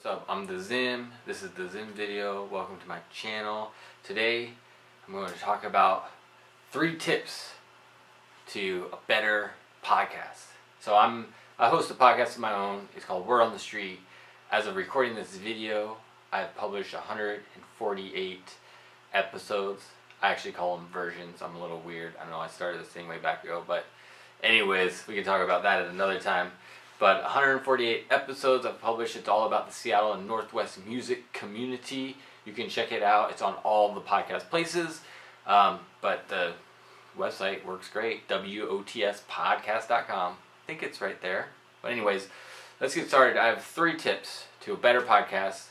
What's up? I'm theZim. This is the Zim video. Welcome to my channel. Today I'm going to talk about 3 tips to a better podcast. So I host a podcast of my own. It's called Word on the Street. As of recording this video, I've published 148 episodes. I actually call them versions. I'm a little weird. I don't know, I started this thing way back ago, but anyways, we can talk about that at another time. But 148 episodes I've published. It's all about the Seattle and Northwest music community. You can check it out. It's on all the podcast places. But the website works great. WOTSpodcast.com. I think it's right there. But anyways, let's get started. I have 3 tips to a better podcast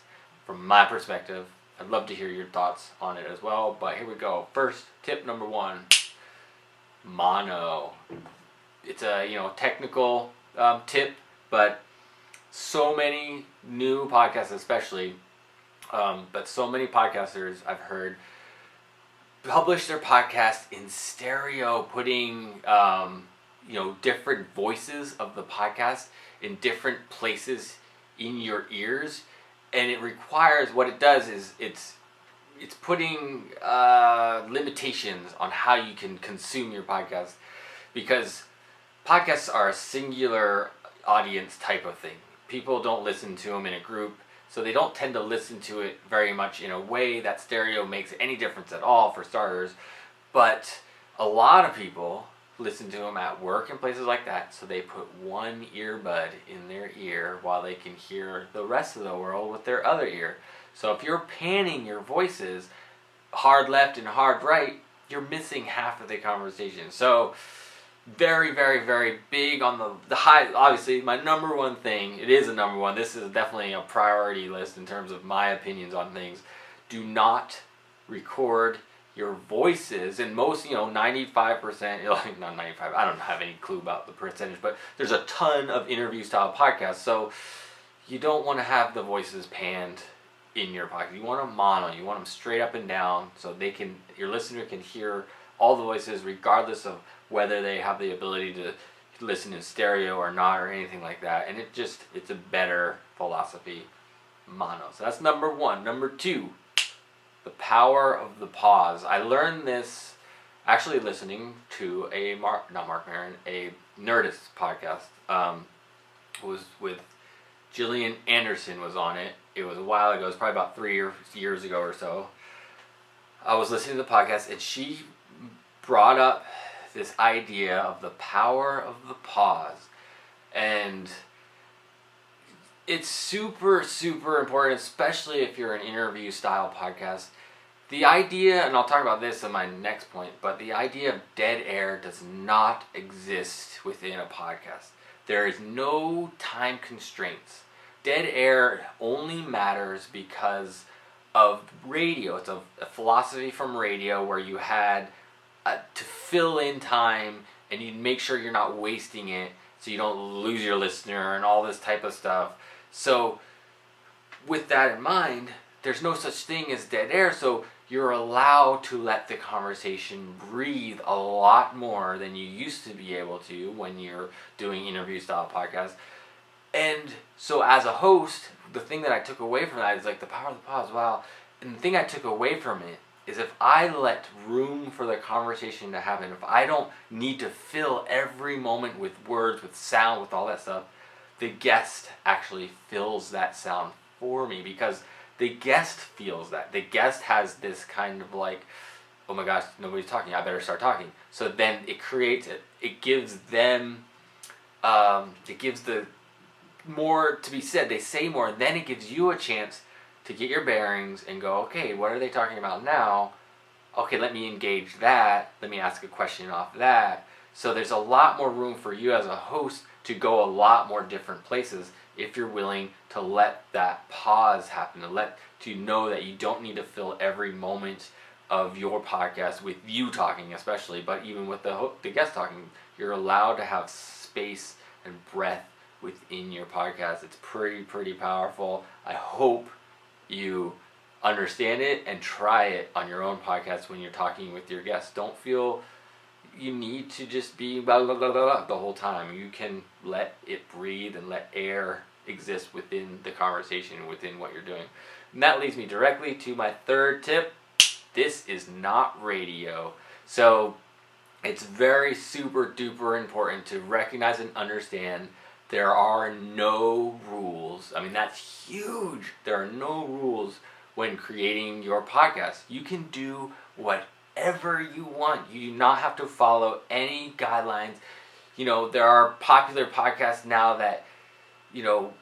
from my perspective. I'd love to hear your thoughts on it as well. But here we go. First, tip number 1. Mono. It's a technical tip, but so many new podcasts especially, but so many podcasters I've heard publish their podcast in stereo, putting different voices of the podcast in different places in your ears, and it requires, what it does is it's putting limitations on how you can consume your podcast, because podcasts are a singular audience type of thing. People don't listen to them in a group, so they don't tend to listen to it very much in a way that stereo makes any difference at all, for starters. But a lot of people listen to them at work and places like that, so they put one earbud in their ear while they can hear the rest of the world with their other ear. So if you're panning your voices hard left and hard right, you're missing half of the conversation. So very, very, very big on the high. Obviously, my number one thing, it is a number one. This is definitely a priority list in terms of my opinions on things. Do not record your voices. And most, 95%, not 95, I don't have any clue about the percentage, but there's a ton of interview style podcasts. So you don't want to have the voices panned in your podcast. You want them mono. You want them straight up and down, so your listener can hear all the voices regardless of whether they have the ability to listen in stereo or not, or anything like that. And it's a better philosophy, mono. So that's number 1. Number 2, the power of the pause. I learned this actually listening to a Nerdist podcast. It was with Gillian Anderson was on it. It was a while ago. It was probably about 3 years ago or so. I was listening to the podcast, and she brought up this idea of the power of the pause. And it's super, super important, especially if you're an interview style podcast. The idea, and I'll talk about this in my next point, but the idea of dead air does not exist within a podcast. There is no time constraints. Dead air only matters because of radio. It's a philosophy from radio where you had to fill in time, and you make sure you're not wasting it so you don't lose your listener and all this type of stuff. So with that in mind, there's no such thing as dead air, so you're allowed to let the conversation breathe a lot more than you used to be able to when you're doing interview style podcasts. And so as a host, the thing that I took away from that is like the power of the pause. Wow. And the thing I took away from it is, if I let room for the conversation to happen, if I don't need to fill every moment with words, with sound, with all that stuff, the guest actually fills that sound for me, because the guest feels that. The guest has this kind of like, oh my gosh, nobody's talking, I better start talking. So then it creates it. It gives them, it gives the more to be said. They say more, and then it gives you a chance to get your bearings and go, okay, what are they talking about now? Okay, let me engage that. Let me ask a question off that. So there's a lot more room for you as a host to go a lot more different places if you're willing to let that pause happen, to know that you don't need to fill every moment of your podcast with you talking, especially, but even with the guest talking, you're allowed to have space and breath within your podcast. It's pretty powerful. I hope you understand it and try it on your own podcast when you're talking with your guests. Don't feel you need to just be blah, blah, blah, blah, blah, the whole time. You can let it breathe and let air exist within the conversation, within what you're doing. And that leads me directly to my third tip. This is not radio. So it's very super duper important to recognize and understand there are no rules. I mean, that's huge. There are no rules when creating your podcast. You can do whatever you want. You do not have to follow any guidelines. You know, there are popular podcasts now that, you know,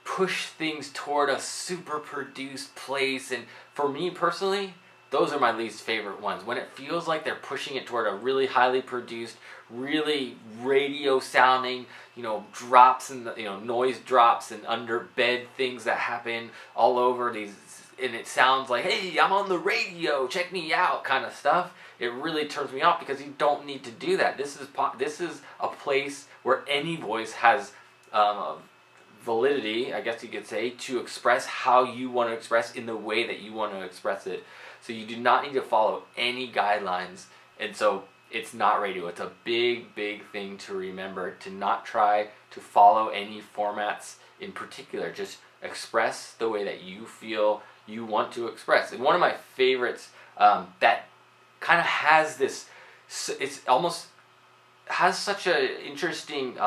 push things toward a super produced place. And for me personally, those are my least favorite ones. When it feels like they're pushing it toward a really highly produced, really radio sounding, you know, drops and, you know, noise drops and under bed things that happen all over these, and it sounds like, hey, I'm on the radio, check me out kind of stuff. It really turns me off because you don't need to do that. This is a place where any voice has validity, I guess you could say, to express how you want to express in the way that you want to express it. So you do not need to follow any guidelines. And so it's not radio. It's a big, big thing to remember, to not try to follow any formats in particular. Just express the way that you feel you want to express. And one of my favorites that kind of has this, it's almost has such an interesting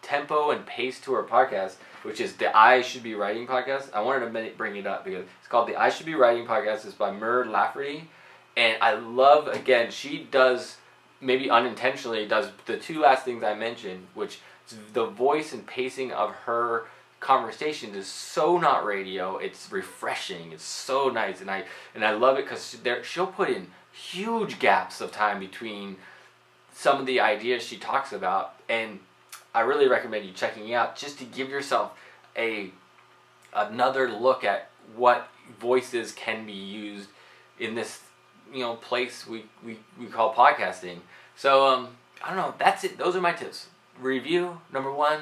tempo and pace to our podcast, which is the I Should Be Writing podcast. I wanted to bring it up because it's called the I Should Be Writing podcast. It's by Mur Lafferty. And I love, again, she does, maybe unintentionally, does the two last things I mentioned, which is the voice and pacing of her conversations is so not radio. It's refreshing. It's so nice. And I love it because she'll put in huge gaps of time between some of the ideas she talks about. And I really recommend you checking it out just to give yourself another look at what voices can be used in this, you know, place we call podcasting. So I don't know, that's it. Those are my tips. Review, number 1,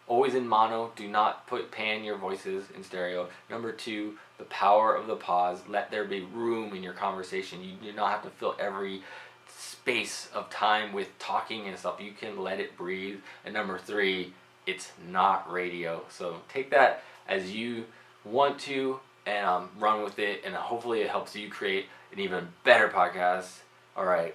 always in mono. Do not pan your voices in stereo. Number 2, the power of the pause. Let there be room in your conversation. You do not have to fill every space of time with talking and stuff. You can let it breathe. And number 3, it's not radio. So take that as you want to and run with it, and hopefully it helps you create an even better podcast. All right.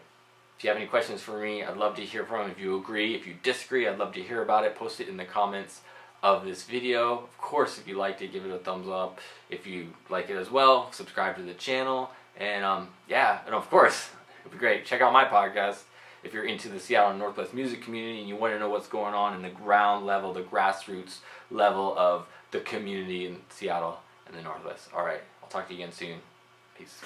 If you have any questions for me, I'd love to hear from them. If you agree, if you disagree, I'd love to hear about it. Post it in the comments of this video. Of course, if you liked it, give it a thumbs up. If you like it as well, subscribe to the channel. And yeah, and of course, it'd be great. Check out my podcast if you're into the Seattle Northwest music community and you want to know what's going on in the ground level, the grassroots level of the community in Seattle and the Northwest. All right, I'll talk to you again soon. Peace.